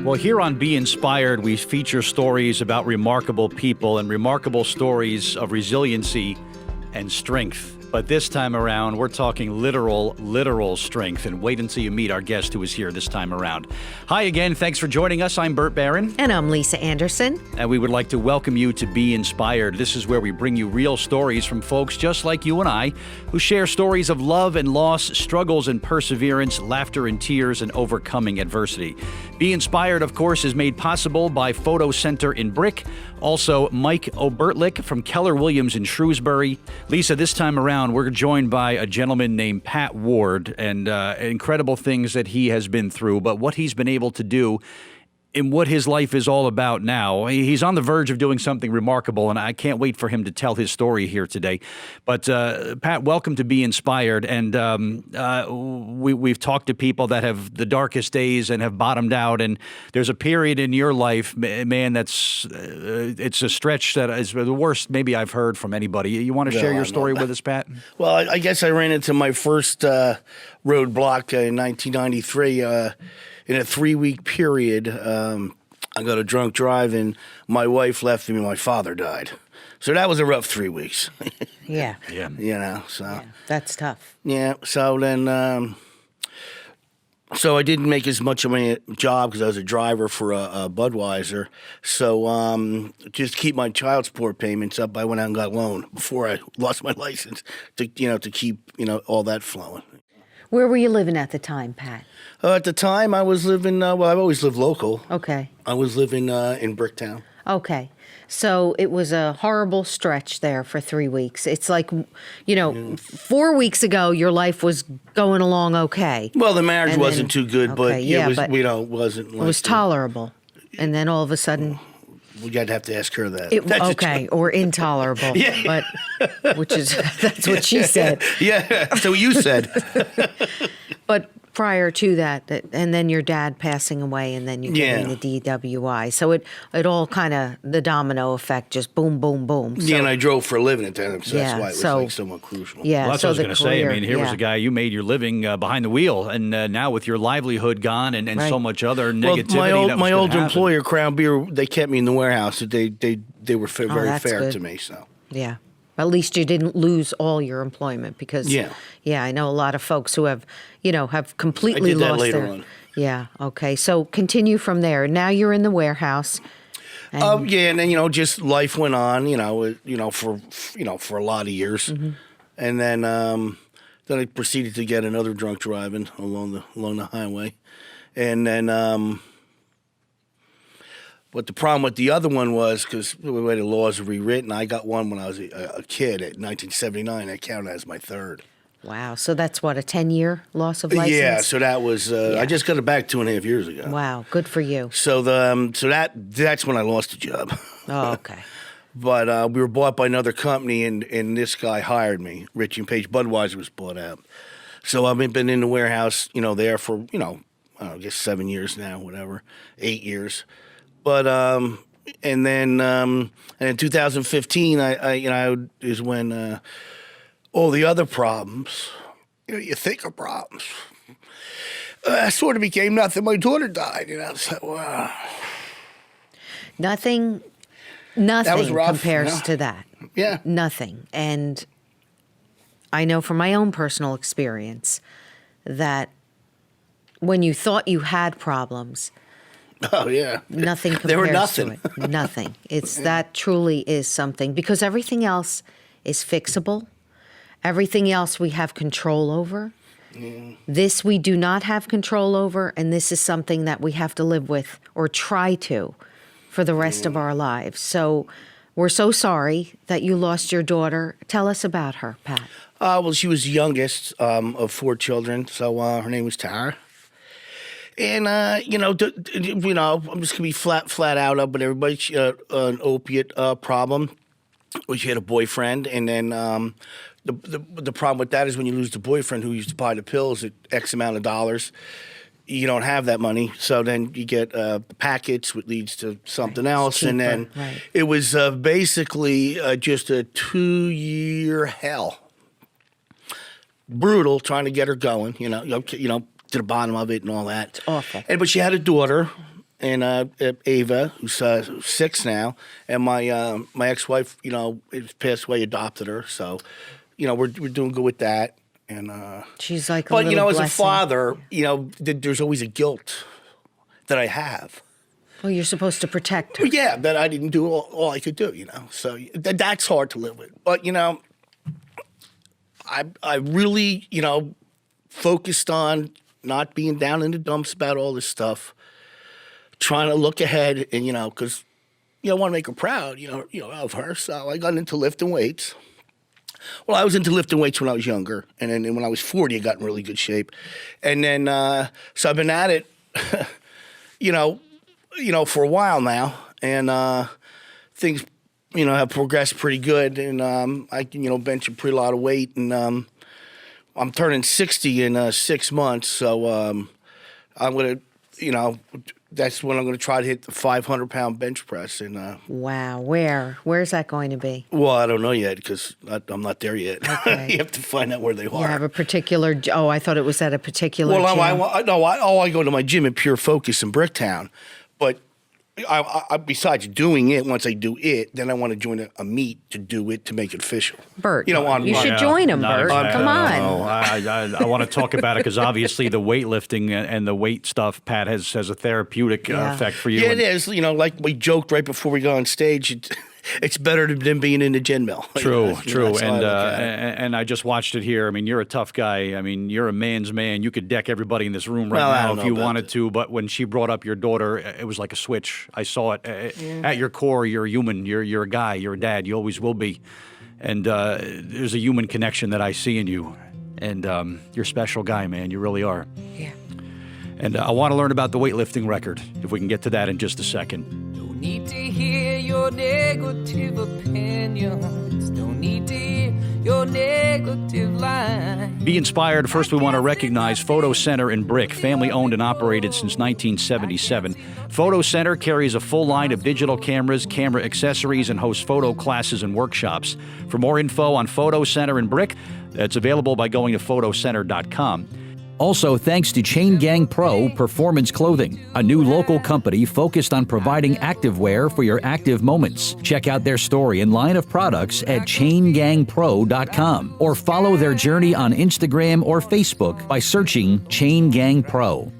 Well, here on Be Inspired, we feature stories about remarkable people and remarkable stories of resiliency and strength. But this time around, we're talking literal strength. And wait until you meet our guest who is here this time around. Hi again. Thanks for joining us. I'm Bert Barron. And I'm Lisa Anderson. And we would like to welcome you to Be Inspired. This is where we bring you real stories from folks just like you and I, who share stories of love and loss, struggles and perseverance, laughter and tears, and overcoming adversity. Be Inspired, of course, is made possible by Photo Center in Brick. Also, Mike Obertlick from Keller Williams in Shrewsbury. Lisa, this time around, we're joined by a gentleman named Pat Ward, and incredible things that he has been through, but what he's been able to do in what his life is all about now. He's on the verge of doing something remarkable, and I can't wait for him to tell his story here today. But Pat, welcome to Be Inspired. And we've talked to people that have the darkest days and have bottomed out. And there's a period in your life, man, that's it's a stretch that is the worst maybe I've heard from anybody. You want to share your story with us, Pat? Well, I guess I ran into my first roadblock in 1993. In a 3-week period, I got a drunk drive, and my wife left me, and my father died. So that was a rough 3 weeks. Yeah. Yeah. You know, so. Yeah, that's tough. Yeah, so then, so I didn't make as much of my job because I was a driver for a Budweiser. So just to keep my child support payments up, I went out and got a loan before I lost my license to keep, all that flowing. Where were you living at the time, Pat? At the time, I was living, I've always lived local. Okay. I was living in Bricktown. Okay. So it was a horrible stretch there for 3 weeks. It's like, 4 weeks ago, your life was going along okay. Well, the marriage wasn't too good, but it was, wasn't like... It was tolerable. And then all of a sudden... We'd have to ask her that. Okay, or intolerable. Yeah. But, that's what she said. Yeah, that's what you said. But prior to that, and then your dad passing away, and then you getting the DWI. So it all kind of, the domino effect, just boom, boom, boom. So, and I drove for a living at that time, so that's why it was like somewhat crucial. Yeah, well, that's what I was going to say. I mean, here was a guy, you made your living behind the wheel, and now with your livelihood gone and right. So much other negativity my old employer, Crown Beer, they kept me in the warehouse. They were very fair to me. So yeah. At least you didn't lose all your employment because, I know a lot of folks who have, have completely lost that later on. Yeah, okay. So continue from there. Now you're in the warehouse. And then, just life went on, for a lot of years. Mm-hmm. And then I proceeded to get another drunk driving along the highway. And then but the problem with the other one was because the way the laws are rewritten, I got one when I was a kid at 1979. I counted as my third. Wow. So that's what, a 10-year loss of license? Yeah. So that was, I just got it back 2.5 years ago. Wow. Good for you. So that's when I lost the job. Oh, okay. But we were bought by another company, and this guy hired me. Rich and Page Budweiser was bought out. So I've been in the warehouse, there for, I guess 7 years now, whatever, 8 years. But and then and in 2015, I is when all the other problems, you think of problems, sort of became nothing. My daughter died, so nothing that was rough, compares to that. Yeah, nothing. And I know from my own personal experience that when you thought you had problems. Oh, yeah. Nothing compares they were nothing. to it. Nothing. That truly is something. Because everything else is fixable. Everything else we have control over. Mm. This we do not have control over, and this is something that we have to live with or try to for the rest of our lives. So we're so sorry that you lost your daughter. Tell us about her, Pat. Well, she was the youngest of 4 children, so her name was Tara. And, I'm just going to be flat out up with everybody. She had an opiate problem. She had a boyfriend. And then the problem with that is when you lose the boyfriend who used to buy the pills at X amount of dollars, you don't have that money. So then you get packets, which leads to something else. Cheaper. And then it was basically just a 2-year hell. Brutal trying to get her going, to the bottom of it and all that. It's awful. But she had a daughter, and Ava, who's 6 now, and my my ex-wife, has passed away, adopted her. So, we're doing good with that. And she's like, but little as a blessing. father, there's always a guilt that I have. Well, you're supposed to protect her. Well, yeah, that I didn't do all I could do. So that's hard to live with. But I really focused on not being down in the dumps about all this stuff, trying to look ahead, and because I want to make her proud, of her. So I got into lifting weights. Well, I was into lifting weights when I was younger, and then when I was 40, I got in really good shape, and then so I've been at it, for a while now, and things, have progressed pretty good, and I can, bench a pretty lot of weight, and I'm turning 60 in 6 months, so I'm gonna, that's when I'm going to try to hit the 500-pound bench press. And wow, where's that going to be? Well, I don't know yet because I'm not there yet. Okay. You have to find out where they are. You have a particular. Oh, I thought it was at a particular. Well, gym. I go to my gym at Pure Focus in Bricktown, but I besides doing it, once I do it, then I want to join a meet to do it to make it official. Bert, you should join him, Bert. Come on. No, I want to talk about it because obviously the weightlifting and the weight stuff, Pat, has a therapeutic effect for you. Yeah, it is. Like we joked right before we got on stage. It's better than being in the gin mill. True. And I just watched it here. I mean, you're a tough guy. I mean, you're a man's man. You could deck everybody in this room right now if you wanted to. But when she brought up your daughter, it was like a switch. I saw it. At your core, you're a human. You're a guy. You're a dad. You always will be. And there's a human connection that I see in you. And you're a special guy, man. You really are. Yeah. And I want to learn about the weightlifting record, if we can get to that in just a second. Don't need to hear your negative opinions. Don't need to hear your negative lies. Be inspired. First, we want to recognize Photo Center in Brick, family owned and operated since 1977. Photo Center carries a full line of digital cameras, camera accessories, and hosts photo classes and workshops. For more info on Photo Center in Brick, it's available by going to photocenter.com. Also, thanks to Chain Gang Pro Performance Clothing, a new local company focused on providing activewear for your active moments. Check out their story and line of products at chaingangpro.com or follow their journey on Instagram or Facebook by searching Chain Gang Pro.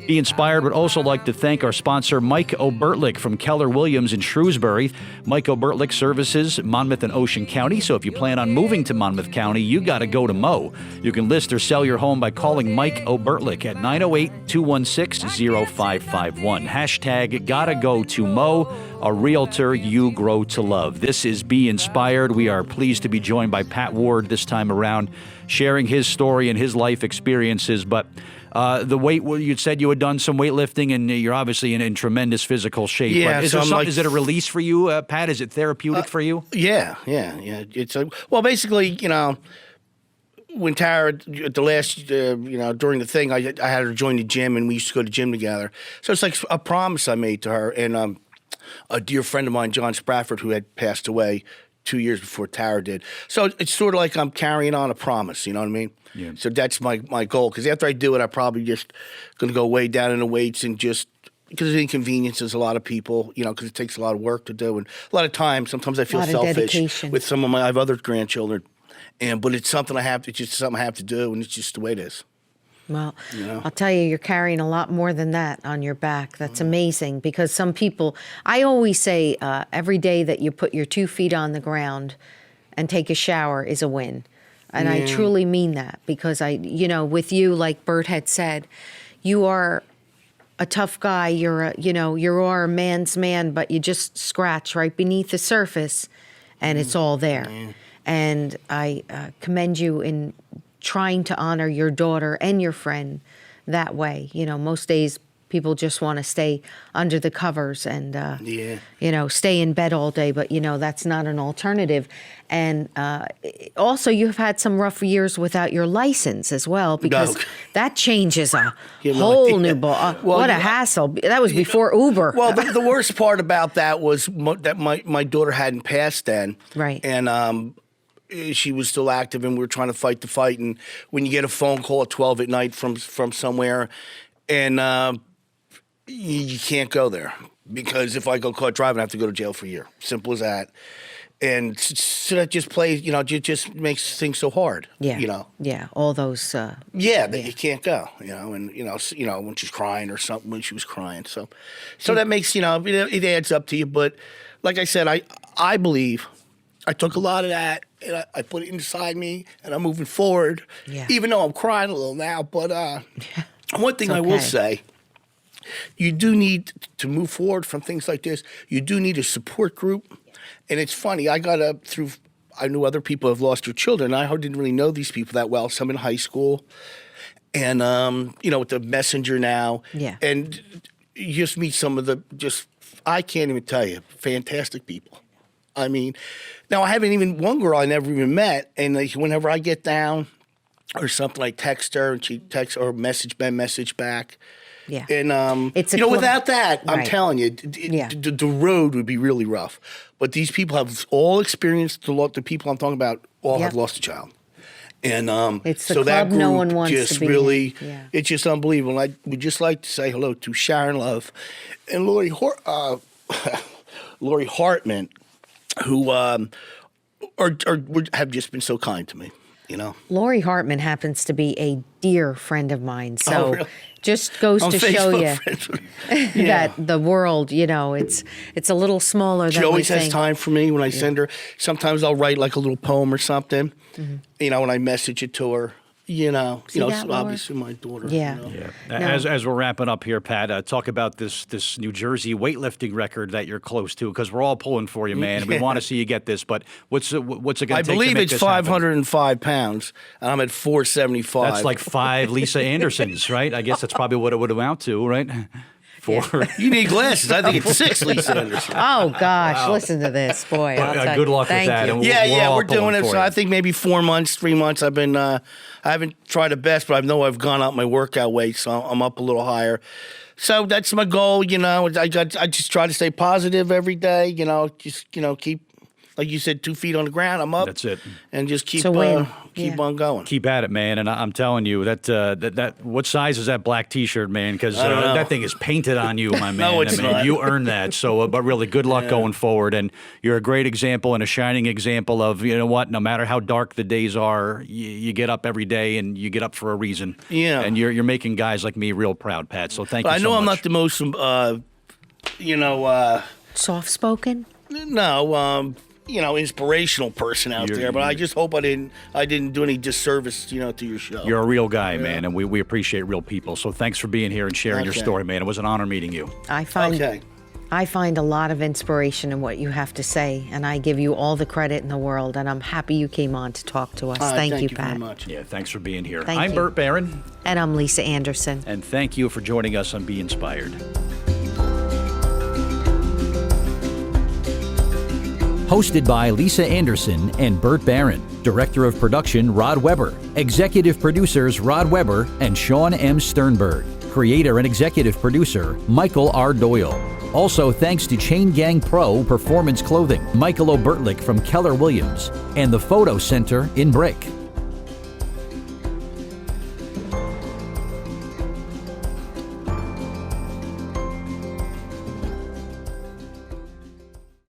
Be Inspired would also like to thank our sponsor, Mike O'Bertlick from Keller Williams in Shrewsbury. Mike O'Bertlick services Monmouth and Ocean County, so if you plan on moving to Monmouth County, you got to go to Mo. You can list or sell your home by calling Mike O'Bertlick at 908-216-0551. Hashtag gotta go to Mo, a realtor you grow to love. This is Be Inspired. We are pleased to be joined by Pat Ward this time around, sharing his story and his life experiences, but the weight, you said you had done some weightlifting, and you're obviously in tremendous physical shape. Yeah, is it a release for you, Pat? Is it therapeutic for you? Yeah. It's well, basically, when Tara, at the last, during the thing, I had her join the gym, and we used to go to the gym together. So it's like a promise I made to her, and a dear friend of mine, John Sprafford, who had passed away 2 years before Tara did. So it's sort of like I'm carrying on a promise, you know what I mean? Yeah. So that's my goal, because after I do it, I'm probably just going to go way down in the weights and just, because it inconveniences a lot of people, because it takes a lot of work to do and a lot of time. Sometimes I feel selfish with some of I have other grandchildren, but it's something it's just something I have to do, and it's just the way it is. Well, I'll tell you, you're carrying a lot more than that on your back. That's amazing, because some people, I always say every day that you put your 2 feet on the ground and take a shower is a win. And I truly mean that, because with you, like Bert had said, you are a tough guy. You are a man's man, but you just scratch right beneath the surface and it's all there. And I commend you in trying to honor your daughter and your friend that way. Most days people just want to stay under the covers and, stay in bed all day, but, that's not an alternative. And also, you've had some rough years without your license as well, because that changes a whole new ball. What a hassle. That was before Uber. Well, the worst part about that was that my daughter hadn't passed then. Right. And she was still active, and we were trying to fight the fight. And when you get a phone call at 12 at night from somewhere, and you can't go there because if I go caught driving, I have to go to jail for a year. Simple as that. And so that just plays, just makes things so hard. Yeah. Yeah. All those. That you can't go. And when she's crying or something, when she was crying, so that makes it adds up to you. But like I said, I believe I took a lot of that and I put it inside me, and I'm moving forward. Yeah. Even though I'm crying a little now, but one thing I will say. You do need to move forward from things like this. You do need a support group. And it's funny, I knew other people have lost their children. I didn't really know these people that well, some in high school. And, with the messenger now. Yeah. And you just meet some of I can't even tell you, fantastic people. I mean, now I haven't one girl I never even met. And whenever I get down or something, I text her and she texts or message back. Yeah. And, it's without that, I'm Right. telling you, the road would be really rough. But these people have all experienced, the people I'm talking about all have lost a child. And It's the so that club group no one wants just to be really, in. Yeah. it's just unbelievable. And I would just like to say hello to Sharon Love and Lori Hartman, who have just been so kind to me, Lori Hartman happens to be a dear friend of mine. So Oh, really? just goes On to show Facebook you friends with me. that the world, it's a little smaller than She always we has think. time for me when I send her. Sometimes I'll write like a little poem or something, Mm-hmm. when I message it to her. that, It's Laura? obviously my daughter. Yeah. Yeah. No. As we're wrapping up here, Pat, talk about this New Jersey weightlifting record that you're close to, because we're all pulling for you, man. We want to see you get this, but what's it going to take? I believe to make it's this happen? 505 pounds, and I'm at 475. That's like 5 Lisa Andersons, right? I guess that's probably what it would amount to, right? 4. You need glasses. I think it's 6 Lisa Anderson. Oh, gosh. Listen to this. Boy. I'll tell Good you. luck with Thank that. you. And all We're doing pulling it. for So you. I think maybe 4 months, 3 months. I've been. I haven't tried the best, but I know I've gone up my workout weight, so I'm up a little higher. So that's my goal. I just try to stay positive every day. Keep, like you said, 2 feet on the ground. I'm up. That's it. And just keep To win. keep Yeah. on going. Keep at it, man. And I'm telling you that what size is that black T-shirt, man? Because I don't know. that thing is painted on you, my man. it's I mean, not. you earned that. So, but really, good luck going forward. And you're a great example and a shining example of, what? No matter how dark the days are, you get up every day and you get up for a reason. Yeah. And you're making guys like me real proud, Pat. So thank you. I know so I'm much. not the most, Soft-spoken? inspirational person out there, but I just hope I didn't do any disservice, to your show. You're a real guy, man, and we appreciate real people. So thanks for being here and sharing your Okay. story, man. It was an honor meeting you. I find a lot of inspiration in what you have to say, and I give you all the credit in the world, and I'm happy you came on to talk to us. Thank you, Pat. very much. Yeah, thanks for being here. Thank I'm you. Bert Barron, And I'm Lisa Anderson. and thank you for joining us on Be Inspired. Hosted by Lisa Anderson and Bert Barron. Director of Production, Rod Weber. Executive Producers, Rod Weber and Sean M. Sternberg. Creator and Executive Producer, Michael R. Doyle. Also thanks to Chain Gang Pro Performance Clothing, Michael O'Bertlick from Keller Williams, and the Photo Center in Brick.